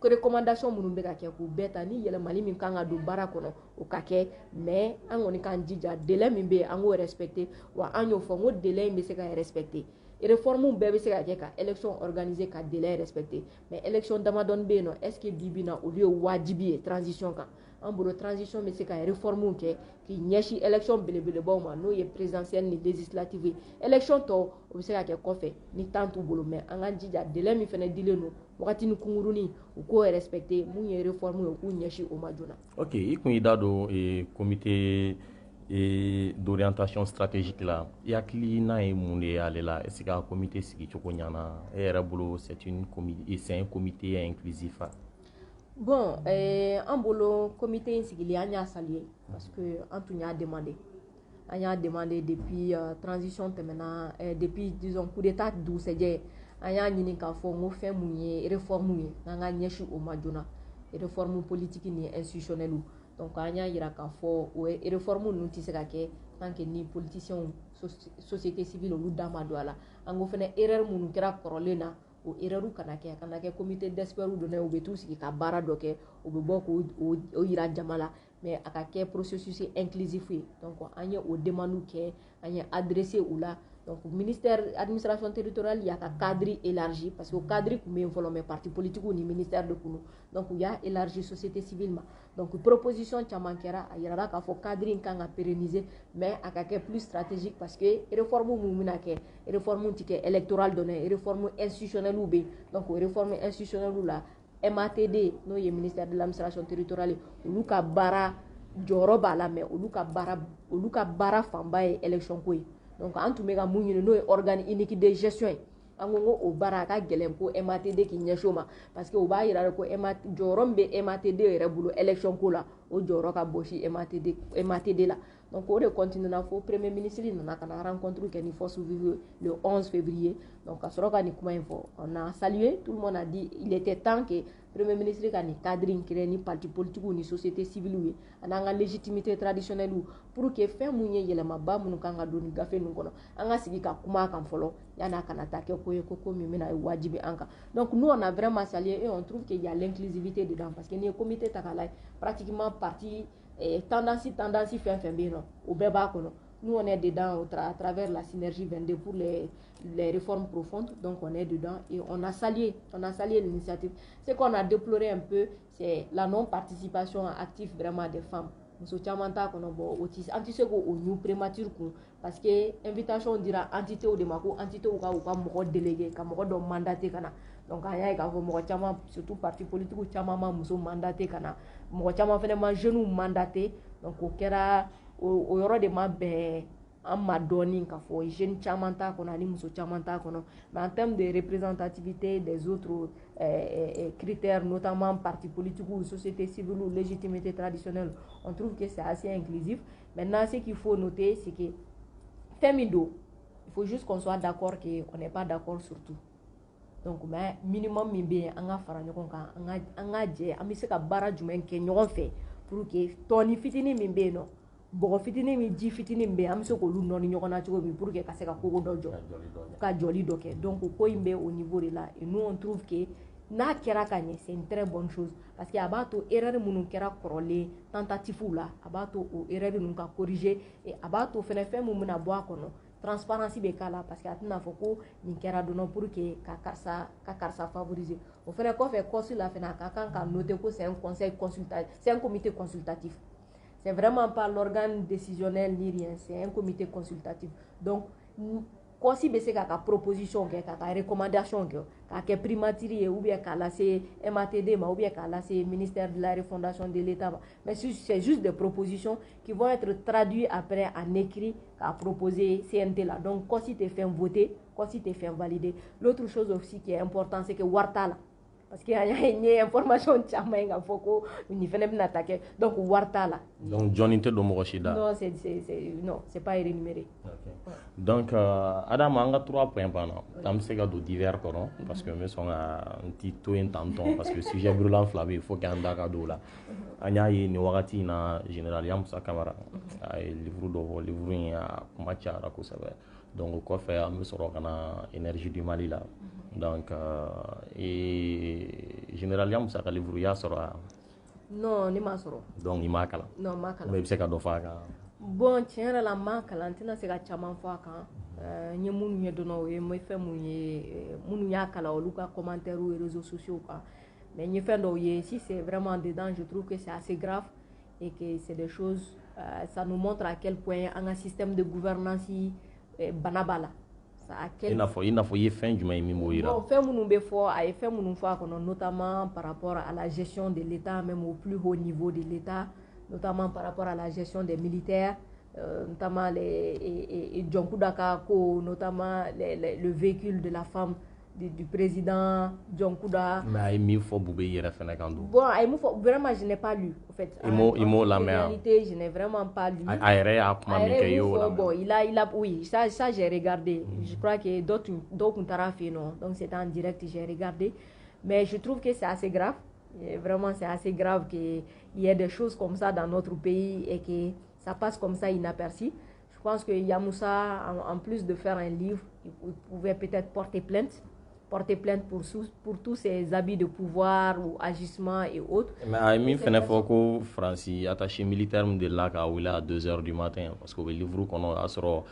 recommandation minnu bɛ ka kɛ k'u bɛɛ ta ni yɛlɛmali min kan ka don baara kɔnɔ o ka kɛ mais an kɔni k'an jija délai min bɛ yen an k'o respecter wa an y'o fɔ n ko délai in bɛ se ka respecter réforme bɛɛ bɛ se ka kɛ ka élection organiser ka délai respecter mais élection damadɔni bɛ yen nɔ est ce que bi na olu ye wajibi ye transition kan an bolo transition bɛ se ka réforme kɛ k'i ɲɛsin élection belebelebaw ma n'o ye présidentielle ni législative ye élection tɔ o bɛ se ka kɛ kɔfɛ ni temps t'u bolo mais an k'an jija délai min fana dilen don wagati ni kunkurunin u k'o respecter mun ye réforme ye u k'u ɲɛsin o ma joona. ok i kun y'i da don comité d'orientation stratégique la i hakilina ye mun de ye ale la est ce que a comité sigi cogo ɲana e yɛrɛ bolo c'est un comité inclusif wa. Bon, en bolo comité in sigili an y'a saluer parce que an tun y'a demandé. An y'a demandé depuis transition tɛmɛna depuis disons coup d'état dugusɛjɛ an y'a ɲini k'a fɔ n ko fɛn mun ye réforme ye n'an ka ɲɛsin o ma joona réforme politique ni institutionnelle donc an y'a yira k'a fɔ o réforme ninnu tɛ se ka kɛ tant que ni politiciens société civile olu da ma don a la an ko fɛnɛ erreur minnu kɛra kɔrɔlen na o erreur kana kɛ comité d'experts donna u bɛ t'u sigi ka baara dɔ kɛ u bɛ bɔ k'o yira jama la mais a ka kɛ processus inclusif ye donc an ye o demande kɛ an ye adressé u la donc ministère administration territoriale y'a ka cadre élargi parce que o cadre tun bɛ yen fɔlɔ mais parti politique ni ministère de kun donc u y'a élargi société civile ma donc proposition caman kɛra a yirala k'a fɔ cadre in kan ka pérenniser mais a ka kɛ plus stratégique parce que réforme mun bɛna kɛ réforme tɛ kɛ électorale dɔrɔn ye réforme institutionnelle bɛ yen donc o réforme institutionnelle la MATD n'o ye ministère de l'administration territoriale olu ka baara jɔyɔrɔ b'a la mais olu ka baara fanba ye élection ko ye donc an tun bɛ ka mun ɲini n'o ye organe unique de gestion ye an ko o baara a ka gɛlɛn ko MATD k'i ɲɛsin o ma parce que o b'a yira ko jɔyɔrɔ min bɛ MATD yɛrɛ bolo élection ko la o jɔyɔrɔ ka bɔsi MATD la donc o de continuera fo premier ministre nana ka na rencontre kɛ ni force vive le 11 février donc ka sɔrɔ ka nin kuma in fɔ on a salué tout le monde a dit il était temps que premier ministre ka nin cadre in créer ni parti politique ni société civile ye ani an ka légitimité traditionnelle pour que fɛn mun ye yɛlɛmaba minnu kan ka don ni gafe ninnu kɔnɔ an ka sigi ka kuma kan fɔlɔ yani a kana taa kɛ ko ye ko min bɛna wajibi an kan donc nous on a vraiment salué et on trouve qu'il y a l'inclusivité dedans parce que ni ye comité ta k'a lajɛ pratiquement parti tendance fɛn fɛn bɛ yen nɔ o bɛɛ b'a kɔnɔ nous on est dedans à travers la synergie 22 pour les réformes profondes, donc on est dedans et on a salué l'initiative. Ce qu'on a déploré un peu, c'est la non-participation active vraiment des femmes. Muso caman t'a kɔnɔ bon an tɛ se k'o ɲu prémature kun parce que invitation dira entitéw de ma ko entitéw ka u ka mɔgɔ délégué ka mɔgɔ dɔ mandaté ka na donc an y'a ye k'a fɔ mɔgɔ caman surtout parti politique caman ma muso mandaté ka na mɔgɔ caman fɛnɛ ma jeunes mandaté donc o kɛra o yɔrɔ de ma bɛn an ma dɔɔni k'a fɔ jeunes caman t'a kɔnɔ ani muso caman t'a kɔnɔ mais en termes de représentativité des autres critères, notamment partis politiques ou société civile ou légitimité traditionnelle, on trouve que c'est assez inclusif. Maintenant, ce qu'il faut noter, c'est que fémido, il faut juste qu'on soit d'accord qu'on n'est pas d'accord sur tout. Donc, mais minimum, on a fait un bara jumɛn kɛ ɲɔgɔn fɛ pour que tɔni fitinin min bɛ yen nɔ bɔgɔ fitinin min ji fitinin min bɛ yen an bɛ se k'olu nɔni ɲɔgɔn na cogo min pour que ka se ka kogo dɔ jɔ ka jɔli dɔ kɛ donc ko in bɛ au niveau de là et nous on trouve que n'a kɛra ka ɲɛ c'est une très bonne chose parce que a b'a to erreur minnu kɛra kɔrɔlen tentative la a b'a to o erreur ninnu ka corriger et a b'a to fɛnɛ fɛn min bɛna bɔ a kɔnɔ transparency bɛ k'a la parce que a tɛna fɔ ko nin kɛra dɔrɔn pour que ka karisa favoriser o fɛnɛ kɔfɛ kɔsi la fɛnɛ a ka kan ka noter ko c'est un conseil consultatif c'est un comité consultatif c'est vraiment pas l'organe décisionnel ni rien c'est un comité consultatif donc kɔsi bɛ se k'a ka proposition kɛ k'a ka recommandation kɛ k'a kɛ primature ye ou bien k'a lase MATD ma ou bien k'a lase ministère de la refondation de l'État ma mais c'est juste des propositions qui vont être traduites après en écrit k'a proposer CNT la donc kɔsi tɛ fɛn voter kɔsi tɛ fɛn valider l'autre chose aussi qui est important c'est que wari t'a la parce que y a information caman k'a fɔ ko nin fɛnɛ bɛna ta kɛ donc wari t'a la donc jɔnni tɛ don mɔgɔ si da non c'est pas rémunéré okay. Donc Adama an ka 3 points banna an bɛ se ka don divers kɔnɔ parce que n bɛ sɔn ka n ti to yen tantɔn parce que sujet brûlant fila bɛ yen faut que an da ka don o la an y'a ye nin wagati in na général Yamusa Kamara a ye livre dɔ fɔ livre in a kuma cayara kosɛbɛ donc o kɔfɛ an bɛ sɔrɔ ka na énergie du Mali la donc général Yamusa ka livre y'a sɔrɔ non ne m'a sɔrɔ donc i m'a kalan non m'a kalan mais i bɛ se ka dɔ fɔ a kan bon tiɲɛ yɛrɛ la m'a kalan n tɛna se ka caman fɔ a kan n ye minnu ye dɔnna o ye n bɛ fɛn mun ye minnu y'a kalan olu ka commentaires et réseaux sociaux kan mais n ye fɛn dɔw ye si c'est vraiment dedans je trouve que c'est assez grave et que c'est des choses ça nous montre à quel point un système de gouvernance bana b'a la i n'a fɔ i ye fɛn jumɛn ye min b'o yira bon fɛn minnu bɛ fɔ a ye fɛn minnu fɔ a kɔnɔ notamment par rapport à la gestion de l'État même au plus haut niveau de l'État notamment par rapport à la gestion des militaires notamment les Djonkouda ko notamment le véhicule de la femme du président Djonkouda. Mais a ye min fɔ Boubé yɛrɛ fɛnɛ kan don bon a ye min fɔ vraiment je n'ai pas lu en fait i m'o lamɛn en réalité je n'ai vraiment pas lu a yɛrɛ y'a kuma min kɛ i y'o lamɛn bon il a oui ça j'ai regardé je crois que d'autres tun taara fɛ yen nɔ donc c'était en direct j'ai regardé mais je trouve que c'est assez grave et vraiment c'est assez grave qu'il y ait des choses comme ça dans notre pays et que ça passe comme ça inaperçu. Je pense que Yamusa en plus de faire un livre il pouvait peut-être porter plainte pour tous ces abus de pouvoir ou agissements et autres. Mais a ye min fɛnɛ fɔ ko Faransi attaché militaire min delila k'a wele à 2h du matin parce que o bɛ livre kɔnɔ o y'a sɔrɔ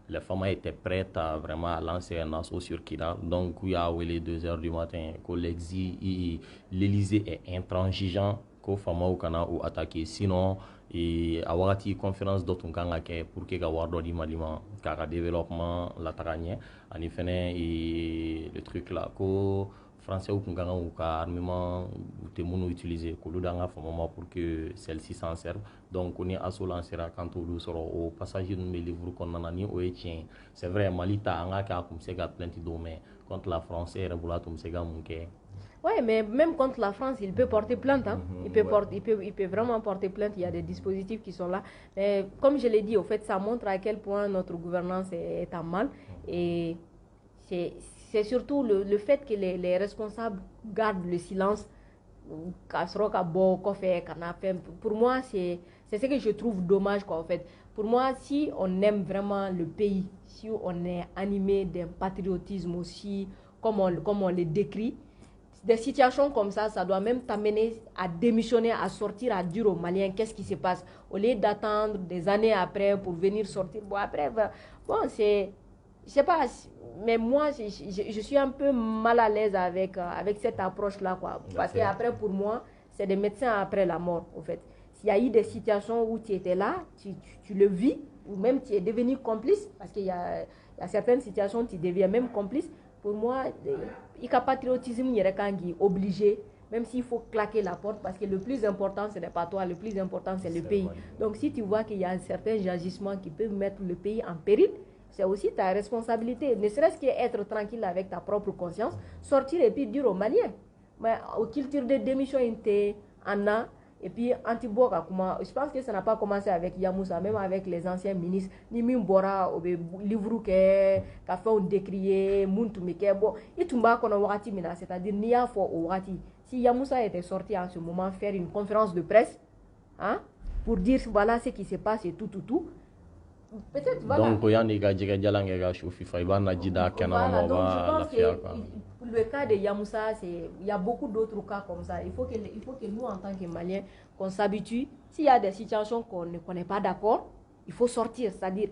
les femmes étaient prêtes à vraiment à lancer un assaut sur Kidal donc u y'a wele 2h du matin ko l'Élysée est intransigeant ko faamaw kana o attaquer sinon a wagati conférence dɔ tun kan ka kɛ pour que ka wari dɔ di Mali ma k'a ka développement lataga ɲɛ ani fɛnɛ le truc là ko français tun kan k'u ka armement u tɛ minnu utiliser k'olu d'an ka faama ma pour que celle-ci s'en serve donc ko ni assaut lancera kan t'olu sɔrɔ o passage ninnu bɛ livre kɔnɔna na ni o ye tiɲɛ c'est vrai Mali ta an ka kɛ a tun bɛ se ka plainte don mais contre la France yɛrɛ bolo a tun bɛ se ka mun kɛ. Oui, mais même contre la France, il peut porter plainte. Hein. Il peut vraiment porter plainte. Il y a des dispositifs qui sont là. Mais comme je l'ai dit, au fait, ça montre à quel point notre gouvernance est en mal. Et c'est surtout le fait que les responsables gardent le silence. Pour moi, c'est ce que je trouve dommage. Quoi, en fait. Pour moi, si on aime vraiment le pays, si on est animé d'un patriotisme aussi, comme on le décrit, des situations comme ça doit même t'amener à démissionner, à sortir, à dire aux Maliens qu'est-ce qui se passe. Au lieu d'attendre des années après pour venir sortir. Bon, après, bon, c'est... Je sais pas, mais moi, je suis un peu mal à l'aise avec cette approche-là, quoi. Parce qu'après, pour moi, c'est des médecins après la mort, en fait. S'il y a eu des situations où tu étais là, tu le vis, ou même tu es devenu complice, parce qu'il y a certaines situations où tu deviens même complice. Pour moi, il y a patriotisme, il y a obligé, même s'il faut claquer la porte, parce que le plus important, ce n'est pas toi, le plus important, c'est le pays. Donc, si tu vois qu'il y a certains agissements qui peuvent mettre le pays en péril, c'est aussi ta responsabilité, ne serait-ce qu'être tranquille avec ta propre conscience, sortir et puis dire aux Maliens. Mais au culture de démission, Anna, et puis Antiboka, je pense que ça n'a pas commencé avec Yamoussa, même avec les anciens ministres, ni Mimbora, livre qui a fait un décrié, Muntumike, bon, et tout le monde c'est-à-dire Nia Fo Ouati. Si Yamoussa était sorti en ce moment faire une conférence de presse, hein, pour dire voilà ce qui se passe et tout. Peut-être, voilà. Donc, il y a des gens qui ont dit le cas de Yamoussa, il y a beaucoup d'autres cas comme ça. Il faut que nous, en tant que Maliens, qu'on s'habitue. S'il y a des situations qu'on ne connaît pas d'accord, il faut sortir. C'est-à-dire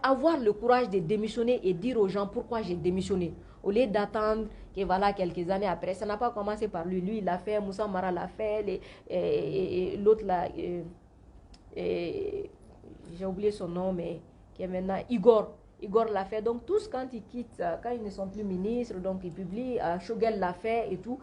avoir le courage de démissionner et dire aux gens pourquoi j'ai démissionné. Au lieu d'attendre que voilà, quelques années après, ça n'a pas commencé par lui. Lui, il l'a fait, Moussa Mara l'a fait, l'autre là... j'ai oublié son nom, mais qui est maintenant Igor l'a fait. Donc tous, quand ils quittent, quand ils ne sont plus ministres, donc ils publient, Shogel l'a fait et tout.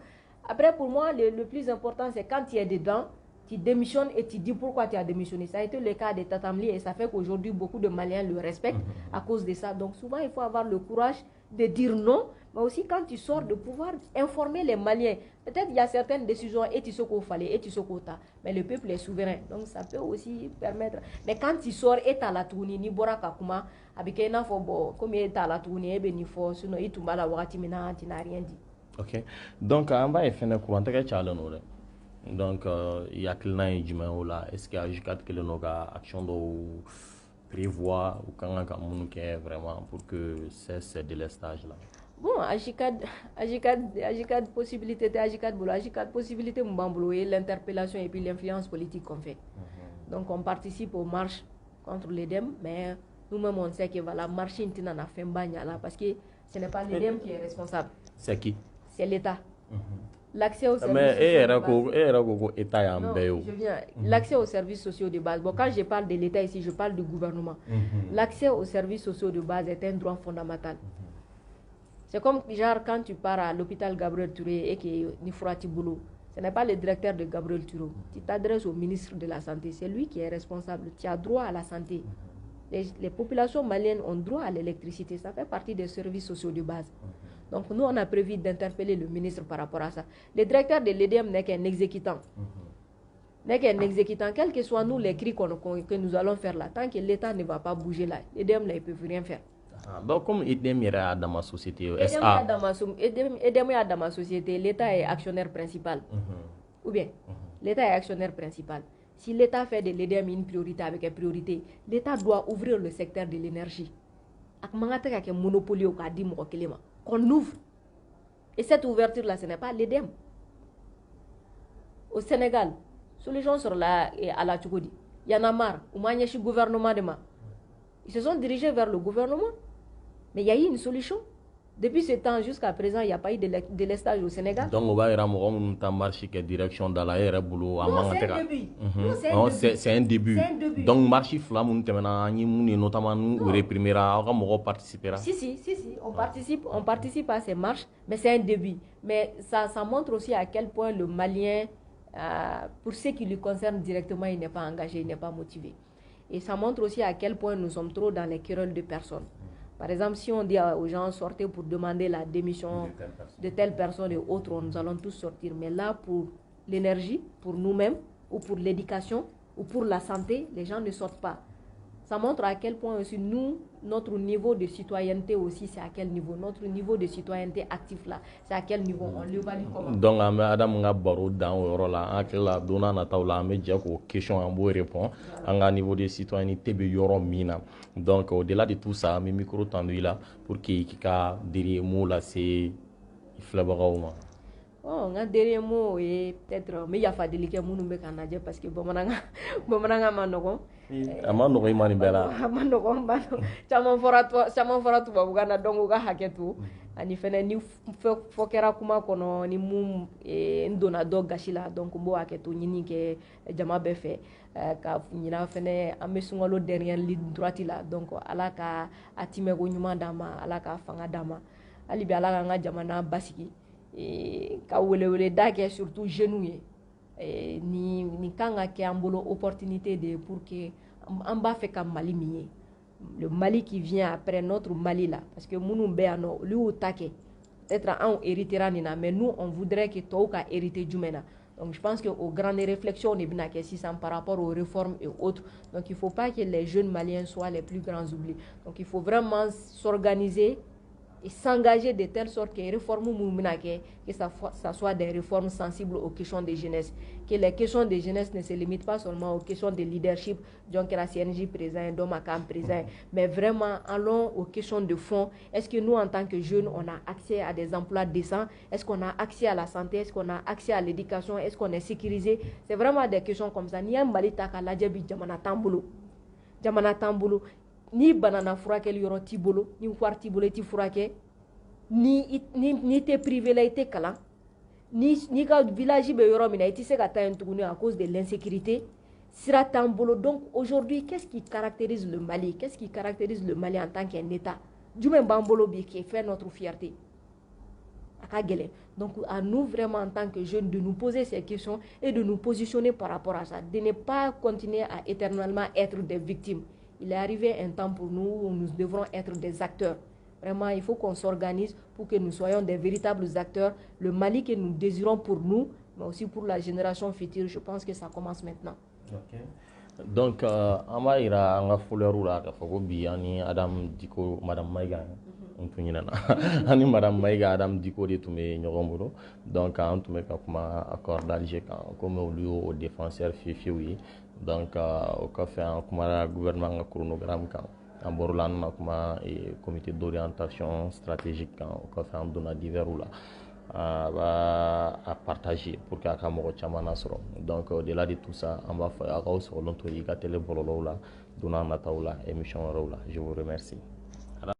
Après, pour moi, le plus important, c'est quand tu es dedans, tu démissionnes et tu dis pourquoi tu as démissionné. Ça a été le cas de Tatamli et ça fait qu'aujourd'hui, beaucoup de Maliens le respectent à cause de ça. Donc souvent, il faut avoir le courage de dire non, mais aussi quand tu sors, de pouvoir informer les Maliens. Peut-être il y a certaines décisions, et tu sais qu'il fallait, et tu sais qu'il t'a. Mais le peuple est souverain, donc ça peut aussi permettre. Mais quand tu sors, et tu as la tournée, ni bora kakuma, avec un enfant, comme tu as la tournée, et ben il faut, sinon il tombe à la wati, maintenant tu n'as rien dit. Ok. Donc, on va faire un courant de challenge. Donc, il y a quelqu'un qui dit est-ce qu'il y a une action de prévoir ou quand on a vraiment pour que c'est de l'estage là. Bon, Agicad possibilité, Agicad possibilité, l'interpellation et puis l'influence politique qu'on fait. Donc, on participe aux marches contre l'EDEM, mais nous-mêmes, on sait que la marche n'a pas fait là parce que ce n'est pas l'EDEM qui est responsable. C'est qui? C'est l'État. L'accès aux services l'accès aux services sociaux de base. Bon, quand je parle de l'État ici, je parle du gouvernement. L'accès aux services sociaux de base est un droit fondamental. C'est comme genre quand tu pars à l'hôpital Gabriel Touré et que Nifurati Boulou, ce n'est pas le directeur de Gabriel Touré. Tu t'adresses au ministre de la Santé, c'est lui qui est responsable. Tu as droit à la santé. Les populations maliennes ont droit à l'électricité, ça fait partie des services sociaux de base. Donc nous, on a prévu d'interpeller le ministre par rapport à ça. Le directeur de l'EDM n'est qu'un exécutant. N'est qu'un exécutant, quels que soient nous les cris que nous allons faire là, tant que l'État ne va pas bouger là, l'EDM là, ils ne peuvent rien faire. Donc comme EDM est dans ma société, EDM est dans ma société, l'État est actionnaire principal. Ou bien, l'État est actionnaire principal. Si l'État fait de l'EDM une priorité avec une priorité, l'État doit ouvrir le secteur de l'énergie. Avec un monopole qu'on ouvre. Et cette ouverture-là, ce n'est pas l'EDM. Au Sénégal, tous les gens sont là à la Tchoukodi. Il y en a marre. Le gouvernement ils se sont dirigés vers le gouvernement. Mais il y a eu une solution. Depuis ce temps jusqu'à présent, il n'y a pas eu de l'estage au Sénégal. Donc, on va marcher en direction dans la boulot. C'est un début. Donc, marcher flamme, notamment nous réprimera, on participera. Si, on participe à ces marches, mais c'est un début. Mais ça montre aussi à quel point le Malien, pour ce qui lui concerne directement, il n'est pas engagé, il n'est pas motivé. Et ça montre aussi à quel point nous sommes trop dans les querelles de personnes. Par exemple, si on dit aux gens sortez pour demander la démission de telle personne et autres, nous allons tous sortir. Mais là, pour l'énergie, pour nous-mêmes, ou pour l'éducation, ou pour la santé, les gens ne sortent pas. Ça montre à quel point aussi nous, notre niveau de citoyenneté aussi, c'est à quel niveau. Notre niveau de citoyenneté actif là, c'est à quel niveau. On l'évalue comment. Donc, Adam nga baro dans le rôle là, la donna na taula, mais j'ai une question en beau répond. À niveau de citoyenneté, be yoro mina. Donc, au-delà de tout ça, mes micro tendu là pour qu'il y ait derrière moi là, c'est flabrant. Oh, nka dernier mot est peut-être me yafa deli kɛ minnu bɛ ka lajɛ parce que bamanankan ma nɔgɔn. A ma nɔgɔn i ma nin bɛɛ la. A ma nɔgɔn ba caman fɔra tubabukan na donc u ka hakɛ to ani fɛnɛ ni fɔ kɛra kuma kɔnɔ ni mun n donna dɔ gasi la donc n b'o hakɛ to ɲini kɛ jama bɛɛ fɛ ka ɲina fɛnɛ an bɛ sunkalo dernière ligne droite la donc ala ka a timɛko ɲuman d'an ma ala ka fanga d'an ma hali bi ala k'an ka jamana basigi. Ka welewele da kɛ surtout jeunes ye ni kan ka kɛ an bolo opportunité de pour que an b'a fɛ ka Mali min ye le Mali qui vient après notre Mali là parce que minnu bɛ yan nɔ olu y'u ta kɛ peut-être anw héritera nin na mais nous on voudrait que tɔw ka hériter jumɛn na donc je pense que aux grandes réflexions de bɛna kɛ sisan par rapport aux réformes et autres donc il faut pas que les jeunes Maliens soient les plus grands oubliés donc il faut vraiment s'organiser et s'engager de telle sorte que les réformes que ça soit des réformes sensibles aux questions de jeunesse. Que les questions de jeunesse ne se limitent pas seulement aux questions de leadership, donc la CNJ présent, Domacam présent, mais vraiment allons aux questions de fond. Est-ce que nous, en tant que jeunes, on a accès à des emplois décents? Est-ce qu'on a accès à la santé? Est-ce qu'on a accès à l'éducation? Est-ce qu'on est sécurisé? C'est vraiment des questions comme ça. Ni un malita ka lajabi jamana tambulu. Jamana tambulu. Ni banana furakɛli yɔrɔ t'i bolo ni wari t'i bolo i t'i furakɛ ni tɛ privé la i tɛ kalan ni ka village bɛ yɔrɔ min na i tɛ se ka taa yen tuguni à cause de l'insécurité sira t'an bolo donc aujourd'hui qu'est-ce qui caractérise le Mali qu'est-ce qui caractérise le Mali en tant qu'un État jumɛn b'an bolo bi qui fait notre fierté a ka gɛlɛn donc à nous vraiment en tant que jeunes de nous poser ces questions et de nous positionner par rapport à ça de ne pas continuer à éternellement être des victimes. Il est arrivé un temps pour nous où nous devrons être des acteurs. Vraiment, il faut qu'on s'organise pour que nous soyons des véritables acteurs. Le Mali que nous désirons pour nous, mais aussi pour la génération future, je pense que ça commence maintenant. Okay. Donc, on va ir à la fleur là, ani Adam Diko, Madame Maïga. Ani Madame Maïga, Adam Diko de Toumé Nyorombolo. Donc, on te met comme accord d'Alger, comme au défenseur Fifi. Donc au cas fait un gouvernement chronogramme en borlan et comité d'orientation stratégique au cas fait un don divers là à partager pour qu'à Kamoro Chamana soro donc au-delà de tout ça on va faire un sur l'onto y télé bololo là donnant nataoula émission là je vous remercie.